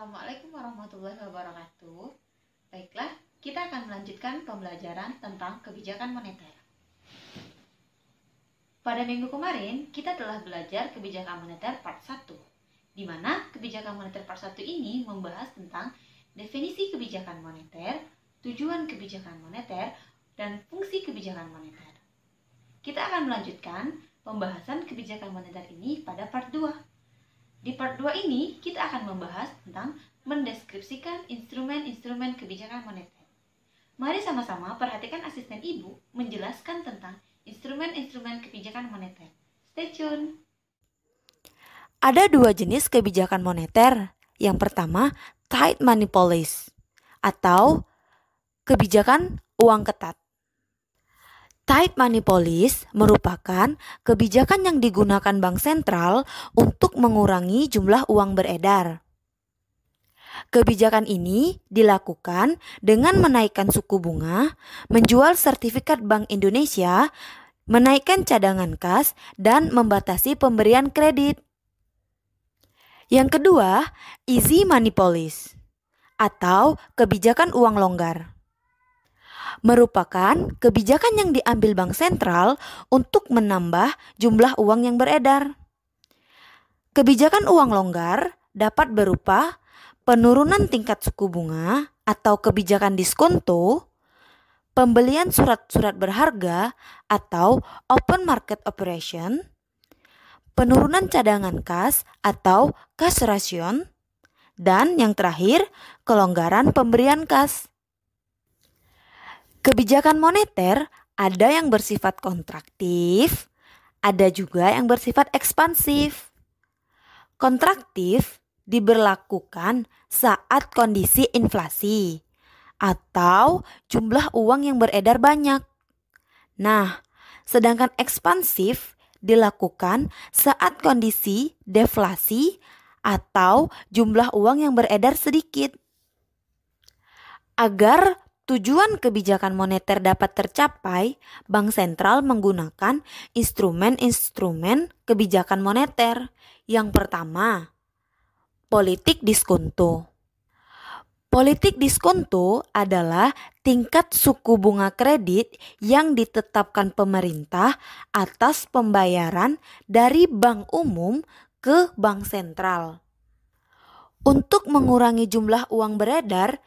Assalamualaikum warahmatullahi wabarakatuh. Baiklah, kita akan melanjutkan pembelajaran tentang kebijakan moneter. Pada minggu kemarin, kita telah belajar kebijakan moneter part 1, di mana kebijakan moneter part 1 ini membahas tentang definisi kebijakan moneter, tujuan kebijakan moneter, dan fungsi kebijakan moneter. Kita akan melanjutkan pembahasan kebijakan moneter ini pada part 2. Di part 2 ini, kita akan membahas tentang mendeskripsikan instrumen-instrumen kebijakan moneter. Mari sama-sama perhatikan asisten ibu menjelaskan tentang instrumen-instrumen kebijakan moneter. Stay tune! Ada dua jenis kebijakan moneter. Yang pertama, tight money policy atau kebijakan uang ketat. Tight money policy merupakan kebijakan yang digunakan bank sentral untuk mengurangi jumlah uang beredar. Kebijakan ini dilakukan dengan menaikkan suku bunga, menjual sertifikat Bank Indonesia, menaikkan cadangan kas, dan membatasi pemberian kredit. Yang kedua, easy money policy atau kebijakan uang longgar. Merupakan kebijakan yang diambil bank sentral untuk menambah jumlah uang yang beredar. Kebijakan uang longgar dapat berupa penurunan tingkat suku bunga atau kebijakan diskonto, pembelian surat-surat berharga atau open market operation, penurunan cadangan kas atau cash ration, dan yang terakhir, kelonggaran pemberian kas. Kebijakan moneter ada yang bersifat kontraktif, ada juga yang bersifat ekspansif. Kontraktif diberlakukan saat kondisi inflasi atau jumlah uang yang beredar banyak. Nah, sedangkan ekspansif dilakukan saat kondisi deflasi atau jumlah uang yang beredar sedikit. Agar tujuan kebijakan moneter dapat tercapai, bank sentral menggunakan instrumen-instrumen kebijakan moneter. Yang pertama, politik diskonto. Politik diskonto adalah tingkat suku bunga kredit yang ditetapkan pemerintah atas pembayaran dari bank umum ke bank sentral. Untuk mengurangi jumlah uang beredar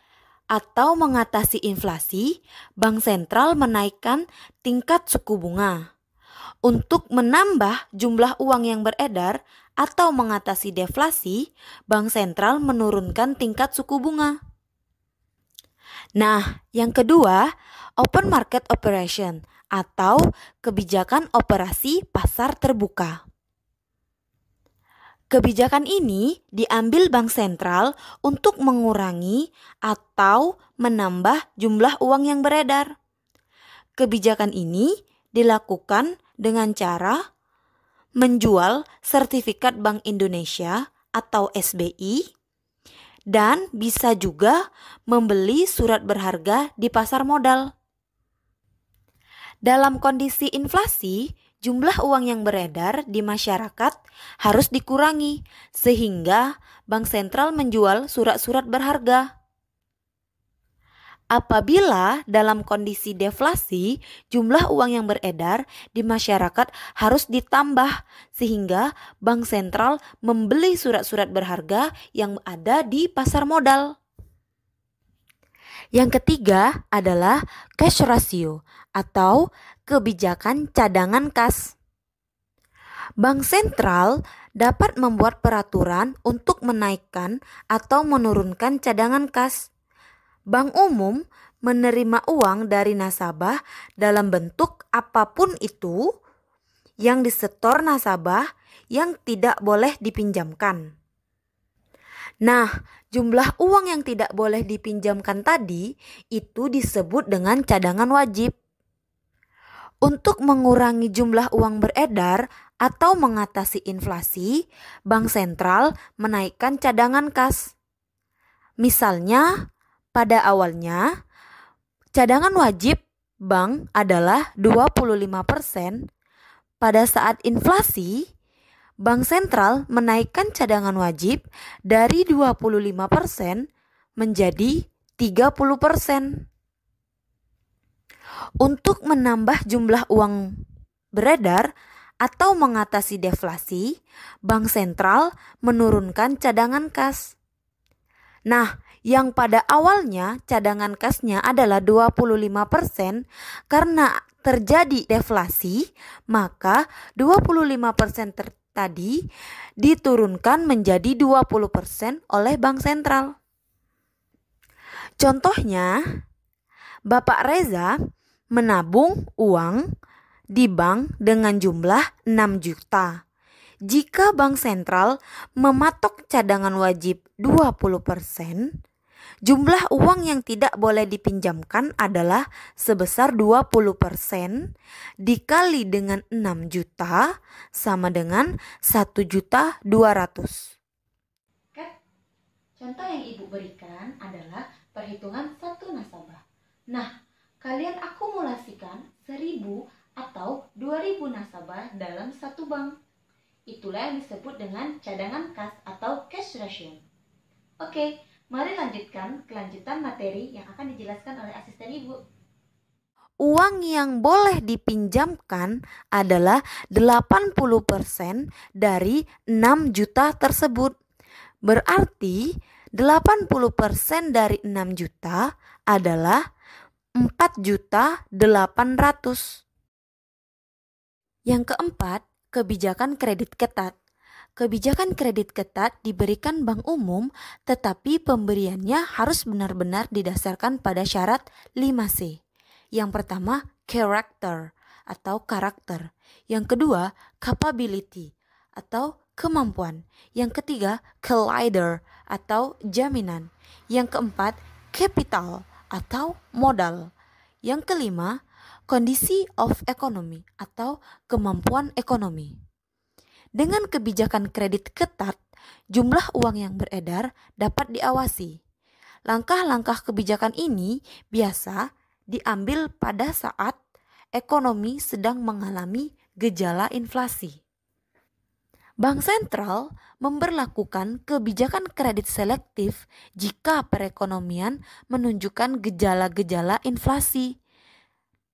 atau mengatasi inflasi, bank sentral menaikkan tingkat suku bunga. Untuk menambah jumlah uang yang beredar atau mengatasi deflasi, bank sentral menurunkan tingkat suku bunga. Nah, yang kedua, open market operation atau kebijakan operasi pasar terbuka. Kebijakan ini diambil bank sentral untuk mengurangi atau menambah jumlah uang yang beredar. Kebijakan ini dilakukan dengan cara menjual sertifikat Bank Indonesia atau SBI dan bisa juga membeli surat berharga di pasar modal. Dalam kondisi inflasi, jumlah uang yang beredar di masyarakat harus dikurangi sehingga bank sentral menjual surat-surat berharga. Apabila dalam kondisi deflasi, jumlah uang yang beredar di masyarakat harus ditambah sehingga bank sentral membeli surat-surat berharga yang ada di pasar modal. Yang ketiga adalah cash ratio atau kebijakan cadangan kas. Bank sentral dapat membuat peraturan untuk menaikkan atau menurunkan cadangan kas. Bank umum menerima uang dari nasabah dalam bentuk apapun itu yang disetor nasabah yang tidak boleh dipinjamkan. Nah, jumlah uang yang tidak boleh dipinjamkan tadi itu disebut dengan cadangan wajib. Untuk mengurangi jumlah uang beredar atau mengatasi inflasi, bank sentral menaikkan cadangan kas. Misalnya, pada awalnya, cadangan wajib bank adalah 25%. Pada saat inflasi, Bank sentral menaikkan cadangan wajib dari 25% menjadi 30%. Untuk menambah jumlah uang beredar atau mengatasi deflasi, bank sentral menurunkan cadangan kas. Nah, yang pada awalnya cadangan kasnya adalah 25%, karena terjadi deflasi, maka 25% tadi diturunkan menjadi 20% oleh bank sentral. Contohnya, Bapak Reza menabung uang di bank dengan jumlah 6 juta. Jika bank sentral mematok cadangan wajib 20%, jumlah uang yang tidak boleh dipinjamkan adalah sebesar 20% dikali dengan 6 juta sama dengan 1.200.000. Contoh yang Ibu berikan adalah perhitungan satu nasabah. Nah, kalian akumulasikan 1.000 atau 2.000 nasabah dalam satu bank. Itulah yang disebut dengan cadangan kas atau cash ration. Oke, mari lanjutkan kelanjutan materi yang akan dijelaskan oleh asisten Ibu. Uang yang boleh dipinjamkan adalah 80% dari 6 juta tersebut. Berarti 80% dari 6 juta adalah 4.800.000. Yang keempat, kebijakan kredit ketat. Kebijakan kredit ketat diberikan bank umum, tetapi pemberiannya harus benar-benar didasarkan pada syarat 5C. Yang pertama, character atau karakter. Yang kedua, capability atau kemampuan. Yang ketiga, collider atau jaminan. Yang keempat, capital atau modal. Yang kelima, kondisi of economy atau kemampuan ekonomi. Dengan kebijakan kredit ketat, jumlah uang yang beredar dapat diawasi. Langkah-langkah kebijakan ini biasa diambil pada saat ekonomi sedang mengalami gejala inflasi. Bank sentral memberlakukan kebijakan kredit selektif jika perekonomian menunjukkan gejala-gejala inflasi.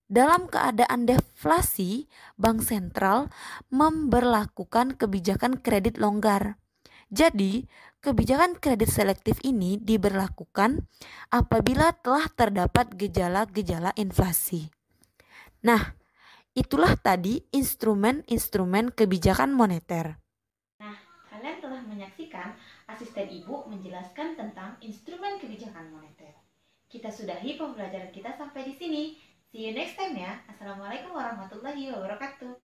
Dalam keadaan deflasi, bank sentral memberlakukan kebijakan kredit longgar. Jadi, kebijakan kredit selektif ini diberlakukan apabila telah terdapat gejala-gejala inflasi. Nah, itulah tadi instrumen-instrumen kebijakan moneter. Nah, kalian telah menyaksikan asisten Ibu menjelaskan tentang instrumen kebijakan moneter. Kita sudahi pembelajaran kita sampai di sini. See you next time ya. Assalamualaikum warahmatullahi wabarakatuh.